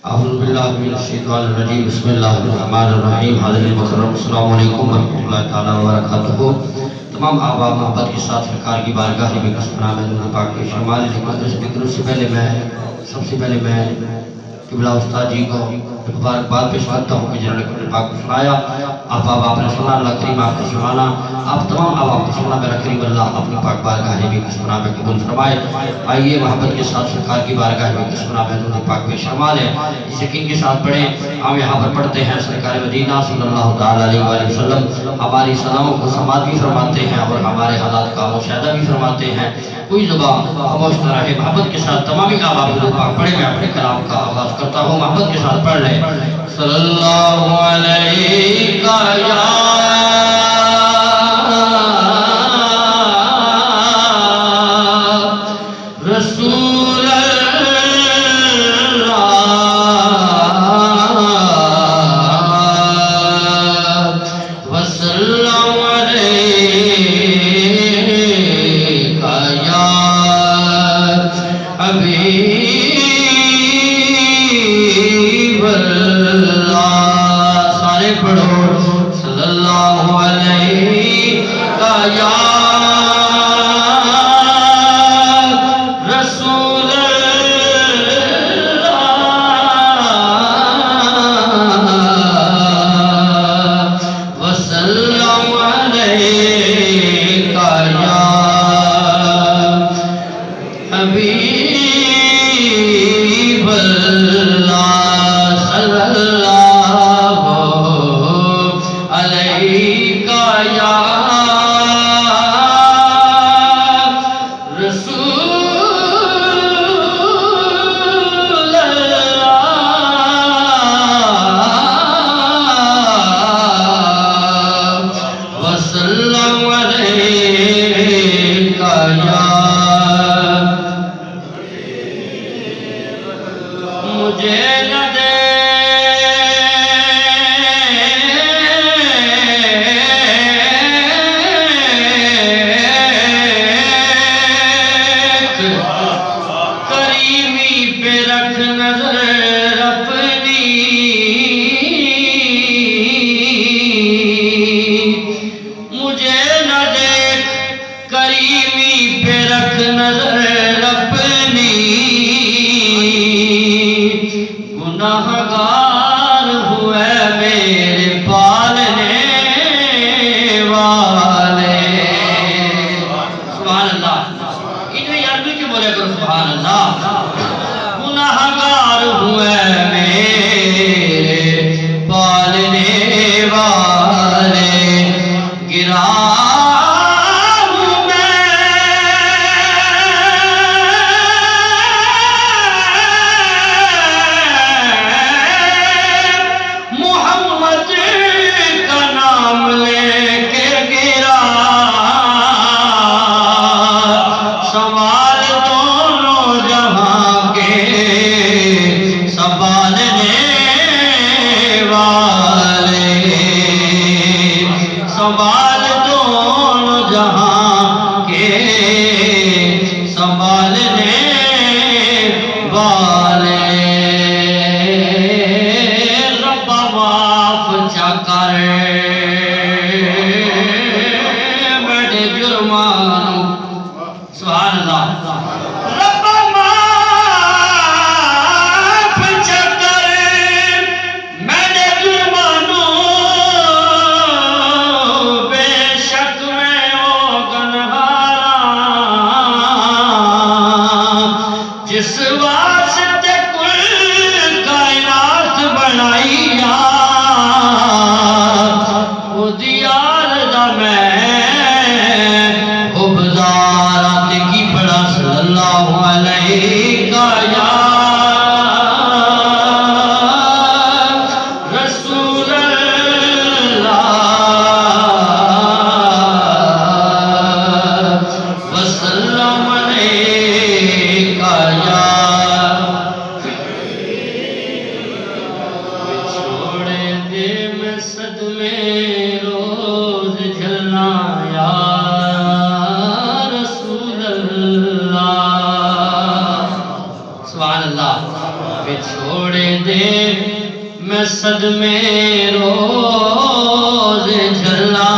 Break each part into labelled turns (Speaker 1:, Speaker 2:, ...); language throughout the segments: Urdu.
Speaker 1: اعوذ باللہ من الشیطان الرجیم بسم اللہ الرحمن الرحیم حاضرین مکرم السلام علیکم ورحمۃ اللہ تعالیٰ وبرکاتہ۔ تمام آبا محبت کے ساتھ سرکار کی بارگاہ میں قسم نام پاک کے شمال سے سب سے پہلے میں قبلہ استاد جی کو مبارکباد پیش کرتا ہوں کہ جنہوں نے قرآن پاک کو سنایا۔ آپ نے سنا، اللہ کریم آپ کو سنانا، آپ تمام آپ کو سننا، میرا کریم اللہ اپنی پاک بارگاہ میں قسم نام قبول فرمائے۔ آئیے محبت کے ساتھ سرکار کی بارگاہ میں قسم نام پاک پیش فرما لیں، اس یقین کے ساتھ پڑھیں۔ ہم یہاں پر پڑھتے ہیں سرکار مدینہ صلی اللہ تعالیٰ علیہ وآلہ وسلم ہماری سلاموں کو سماعت بھی فرماتے ہیں اور ہمارے حالات کا مشاہدہ بھی فرماتے ہیں۔ کوئی زبان خاموش نہ رہے، محبت کے ساتھ تمامی آباب پاک پڑھیں۔ میں اپنے کلام کا آغاز کرتا ہوں، محبت کے ساتھ پڑھ لیں۔ صلی اللہ علیہ یا رسول اللہ وسلم علیہ یا حبیب پڑھو صلی اللہ علیہ یا رسول اللہ وسلم علیہ یا حبیب اللہ صلی اللہ یا رسول اللہ وسلم علیہ یا مجھے نہ دے نظر اپنی گناہگار ہوئے میرے پالنے والے۔ سبحان اللہ، اتنی عربی کی بولے کرو سبحان اللہ۔ گناہگار ہوئے میرے پالنے والے، گرا سنبھال دونوں جہاں کے سنبھالنے والے، رب معاف چا کر میرے جرمانوں۔ سبحان اللہ، رب معاف چا کر میرے جرمانوں، بے چھوڑے دے میں صدمے روز جھلا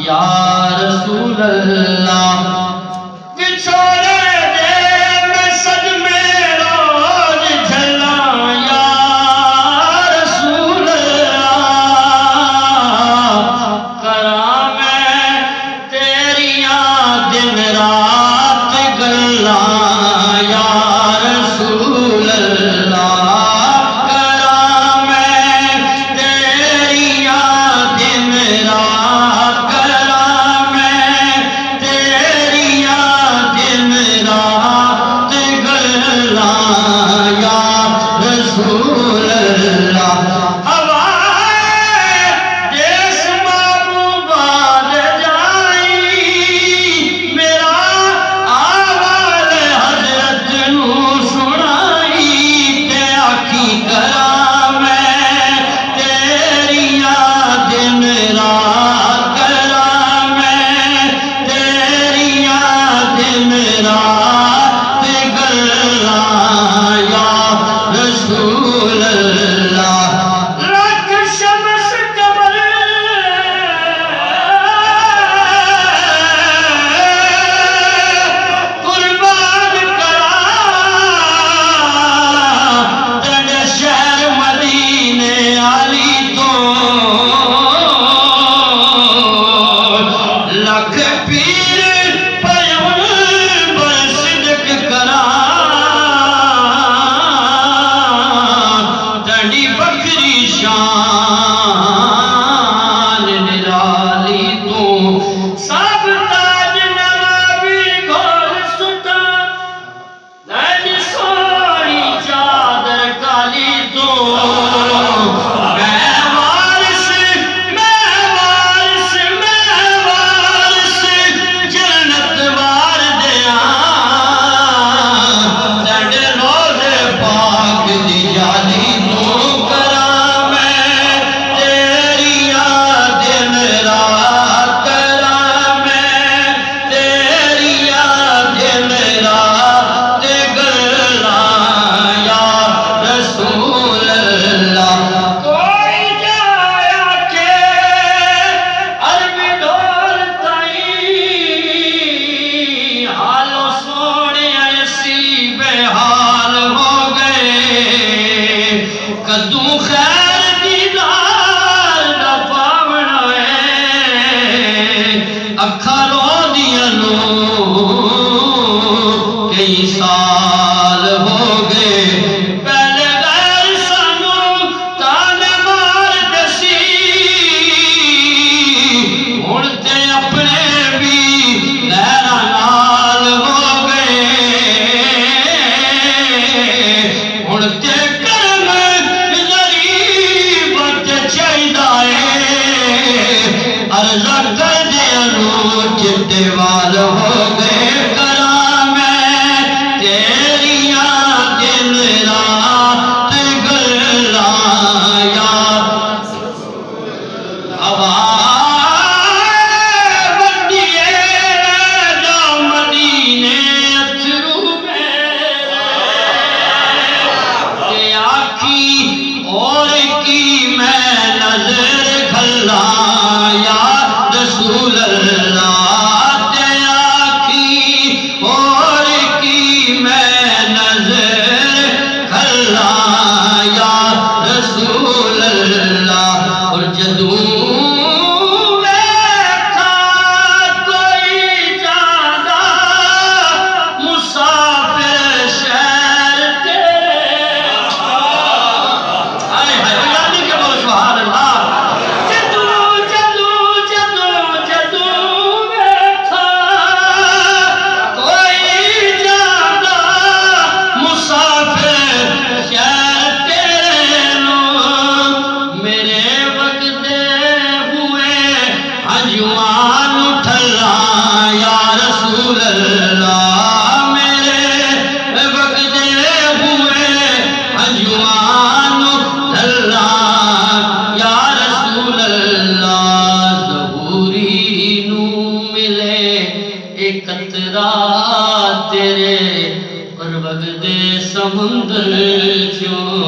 Speaker 1: یا رسول اللہ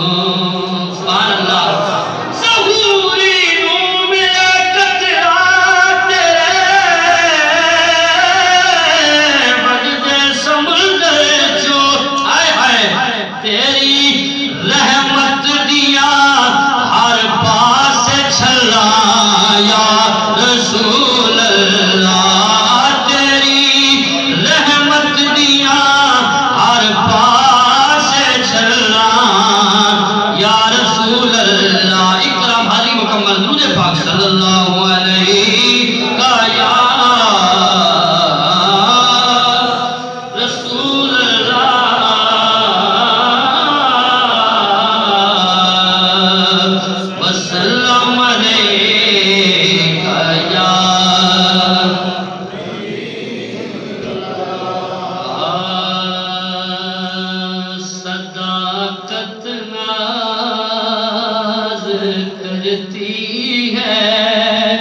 Speaker 1: سبحان اللہ ظہوری نور میں قطرہ تیرے بجدے سمندر جو آئے ہائے تیری رحمت دیا ہر پاس چھلا یا رسول اللہ تیری رحمت دیا ہر پاس چھلا یا رسول اللہ اکرام حاضری مکمل درود پاک صلی اللہ علیہ کا یا رسول اللہ وسلم علیہ یا صداقت ناز کرتی ہے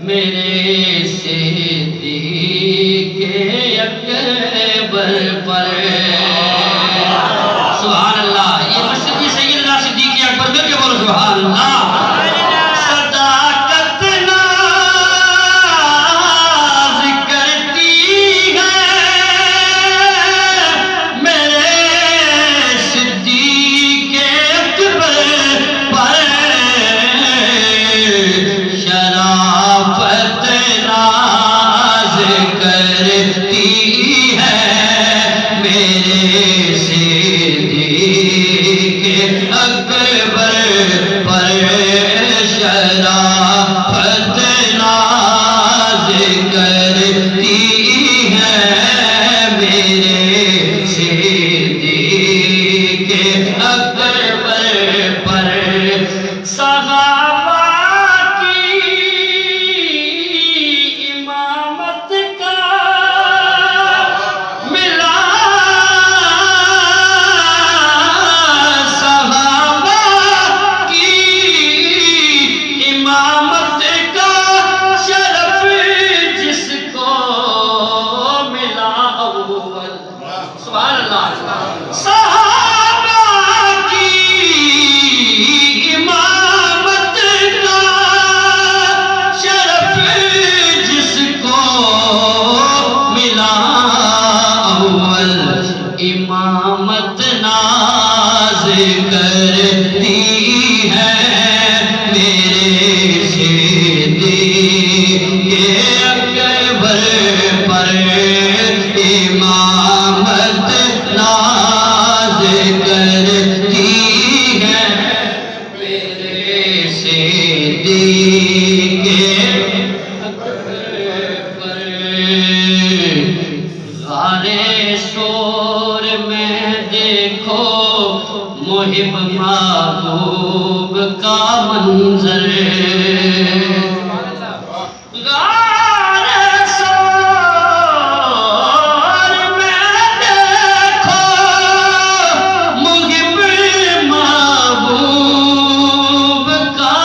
Speaker 1: میرے صدیق اکبر پر سبحان اللہ یہ مسجد سیدنا صدیق اکبر مل کے بولو سبحان اللہ صداقت ناز کرتی ہے میرے صدیق اکبر پر شرافت ناز کرتی ہے میرے صدیق اکبر پر شرافت ناز کرتی ہے میرے صدیق اکبر پر صحابہ کی امامت کا ملا صحابہ کی امامت کا شرف جس کو ملا اول سبحان اللہ صحابہ کی امامت کا شرف جس کو ملا اول امامت ناز کرتی ہے میرے صدیق اکبر پر امامت ناز کرتی ہے میرے صدیق اکبر پر غار سور میں دیکھو محب محبوب کا منظر غار سور میں دیکھو محب محبوب کا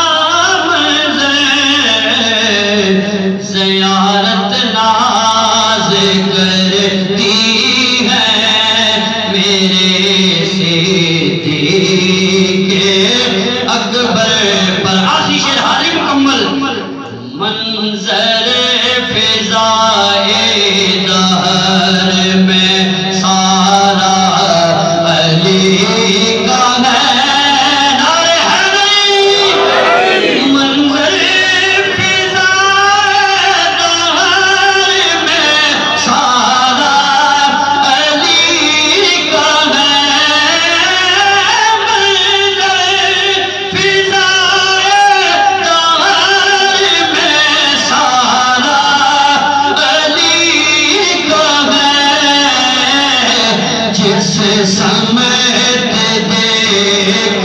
Speaker 1: منظر زیارت ناز کرتی ہے میرے صدیق اکبر پر آخری شعر حاضری مکمل منظر فضائے دہر میں سارا علی کا ہے نعرہ حیدری منظر فضائے دہر میں سارا علی کا ہے منظر فضائے دہر میں سارا علی کا ہے جس سمت دیکھ